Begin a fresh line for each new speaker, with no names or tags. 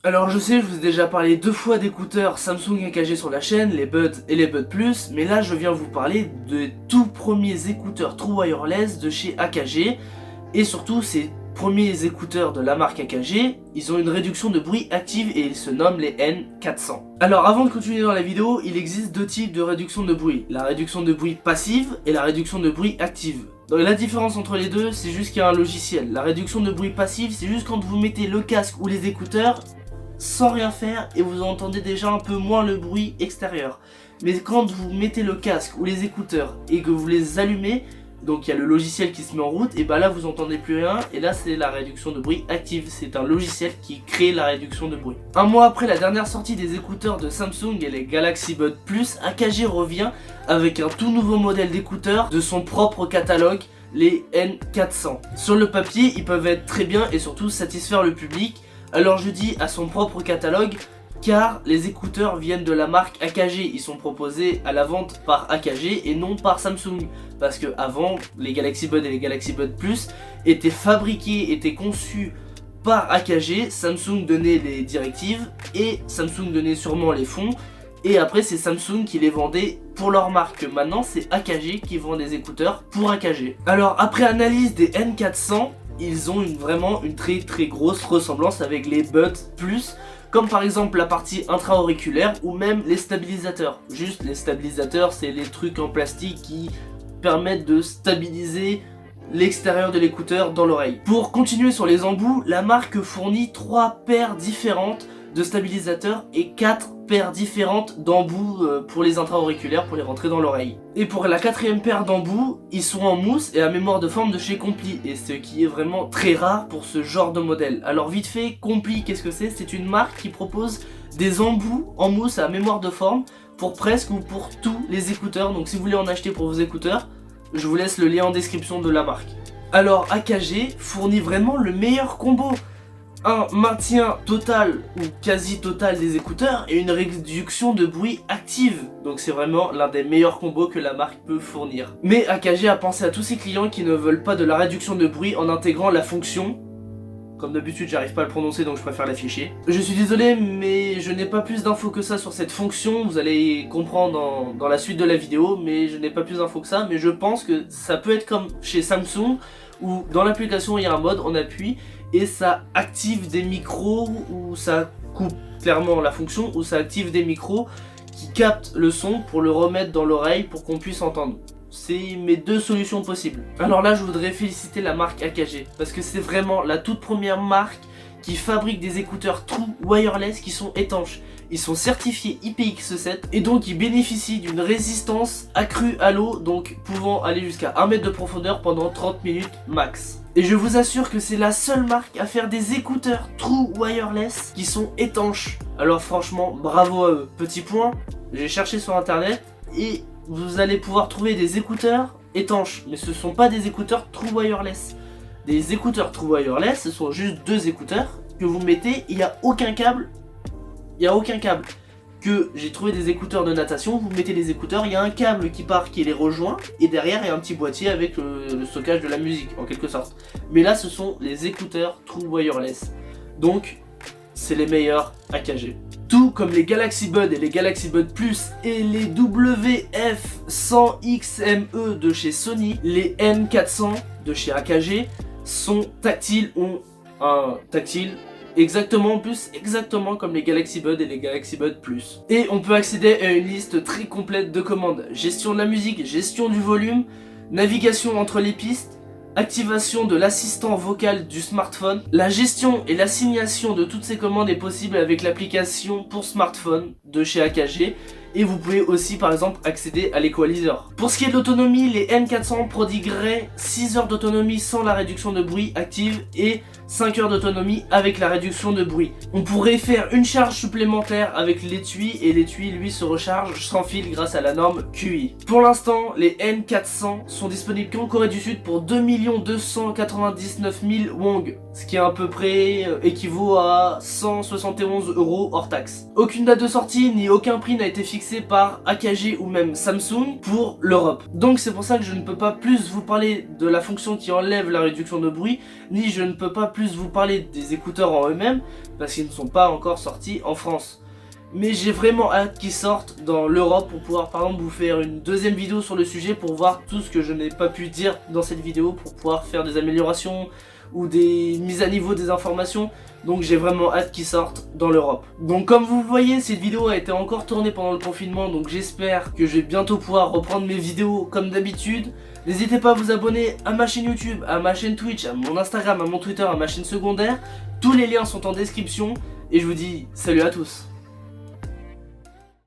Alors je sais, je vous ai déjà parlé 2 fois d'écouteurs Samsung AKG sur la chaîne, les Buds et les Buds Plus, mais là je viens vous parler des tout premiers écouteurs True Wireless de chez AKG, et surtout ces premiers écouteurs de la marque AKG, ils ont une réduction de bruit active et ils se nomment les N400. Alors avant de continuer dans la vidéo, il existe 2 types de réduction de bruit, la réduction de bruit passive et la réduction de bruit active. Donc la différence entre les deux, c'est juste qu'il y a un logiciel. La réduction de bruit passive, c'est juste quand vous mettez le casque ou les écouteurs sans rien faire et vous entendez déjà un peu moins le bruit extérieur. Mais quand vous mettez le casque ou les écouteurs et que vous les allumez, donc il y a le logiciel qui se met en route, et bah là vous entendez plus rien, et là c'est la réduction de bruit active. C'est un logiciel qui crée la réduction de bruit. Un mois après la dernière sortie des écouteurs de Samsung et les Galaxy Buds Plus, AKG revient avec un tout nouveau modèle d'écouteurs de son propre catalogue, les N400. Sur le papier, ils peuvent être très bien et surtout satisfaire le public. Alors je dis à son propre catalogue, car les écouteurs viennent de la marque AKG, ils sont proposés à la vente par AKG et non par Samsung. Parce que avant, les Galaxy Buds et les Galaxy Buds Plus étaient fabriqués, étaient conçus par AKG, Samsung donnait les directives et Samsung donnait sûrement les fonds. Et après c'est Samsung qui les vendait pour leur marque. Maintenant c'est AKG qui vend des écouteurs pour AKG. Alors après analyse des N400, ils ont vraiment une très grosse ressemblance avec les Buds Plus, comme par exemple la partie intra-auriculaire ou même les stabilisateurs. Juste les stabilisateurs, c'est les trucs en plastique qui permettent de stabiliser l'extérieur de l'écouteur dans l'oreille. Pour continuer sur les embouts, la marque fournit 3 paires différentes de stabilisateurs et 4 paires différentes d'embouts pour les intra-auriculaires pour les rentrer dans l'oreille. Et pour la 4ème paire d'embouts, ils sont en mousse et à mémoire de forme de chez Compli, et ce qui est vraiment très rare pour ce genre de modèle. Alors vite fait, Compli, qu'est-ce que c'est? C'est une marque qui propose des embouts en mousse à mémoire de forme pour presque ou pour tous les écouteurs. Donc si vous voulez en acheter pour vos écouteurs, je vous laisse le lien en description de la marque. Alors AKG fournit vraiment le meilleur combo. Un maintien total ou quasi total des écouteurs et une réduction de bruit active. Donc c'est vraiment l'un des meilleurs combos que la marque peut fournir. Mais AKG a pensé à tous ses clients qui ne veulent pas de la réduction de bruit en intégrant la fonction. Comme d'habitude j'arrive pas à le prononcer donc je préfère l'afficher. Je suis désolé mais je n'ai pas plus d'infos que ça sur cette fonction. Vous allez comprendre dans la suite de la vidéo, mais je n'ai pas plus d'infos que ça. Mais je pense que ça peut être comme chez Samsung où dans l'application il y a un mode, on appuie et ça active des micros, ou ça coupe clairement la fonction, ou ça active des micros qui captent le son pour le remettre dans l'oreille pour qu'on puisse entendre. C'est mes 2 solutions possibles. Alors là je voudrais féliciter la marque AKG parce que c'est vraiment la toute première marque qui fabrique des écouteurs True Wireless qui sont étanches. Ils sont certifiés IPX7 et donc ils bénéficient d'une résistance accrue à l'eau, donc pouvant aller jusqu'à 1 mètre de profondeur pendant 30 minutes max. Et je vous assure que c'est la seule marque à faire des écouteurs True Wireless qui sont étanches. Alors franchement, bravo à eux. Petit point, j'ai cherché sur internet et vous allez pouvoir trouver des écouteurs étanches, mais ce ne sont pas des écouteurs True Wireless. Des écouteurs True Wireless, ce sont juste 2 écouteurs que vous mettez, il n'y a aucun câble. Il n'y a aucun câble. Que j'ai trouvé des écouteurs de natation, vous mettez les écouteurs, il y a un câble qui part qui les rejoint, et derrière il y a un petit boîtier avec le stockage de la musique en quelque sorte. Mais là ce sont les écouteurs True Wireless. Donc c'est les meilleurs AKG. Tout comme les Galaxy Buds et les Galaxy Buds Plus et les WF100XME de chez Sony, les N400 de chez AKG sont tactiles, ont un tactile exactement comme les Galaxy Buds et les Galaxy Buds Plus. Et on peut accéder à une liste très complète de commandes. Gestion de la musique, gestion du volume, navigation entre les pistes, activation de l'assistant vocal du smartphone. La gestion et l'assignation de toutes ces commandes est possible avec l'application pour smartphone de chez AKG. Et vous pouvez aussi par exemple accéder à l'équaliseur. Pour ce qui est de l'autonomie, les N400 prodigueraient 6 heures d'autonomie sans la réduction de bruit active et 5 heures d'autonomie avec la réduction de bruit. On pourrait faire une charge supplémentaire avec l'étui et l'étui lui se recharge sans fil grâce à la norme QI. Pour l'instant, les N400 sont disponibles qu'en Corée du Sud pour 2 299 000 won, ce qui est à peu près équivaut à 171 € hors taxe. Aucune date de sortie ni aucun prix n'a été fixé fixé par AKG ou même Samsung pour l'Europe. Donc c'est pour ça que je ne peux pas plus vous parler de la fonction qui enlève la réduction de bruit, ni je ne peux pas plus vous parler des écouteurs en eux-mêmes, parce qu'ils ne sont pas encore sortis en France. Mais j'ai vraiment hâte qu'ils sortent dans l'Europe pour pouvoir par exemple vous faire une deuxième vidéo sur le sujet pour voir tout ce que je n'ai pas pu dire dans cette vidéo pour pouvoir faire des améliorations ou des mises à niveau des informations. Donc j'ai vraiment hâte qu'ils sortent dans l'Europe. Donc comme vous voyez, cette vidéo a été encore tournée pendant le confinement, donc j'espère que je vais bientôt pouvoir reprendre mes vidéos comme d'habitude. N'hésitez pas à vous abonner à ma chaîne YouTube, à ma chaîne Twitch, à mon Instagram, à mon Twitter, à ma chaîne secondaire. Tous les liens sont en description et je vous dis salut à tous.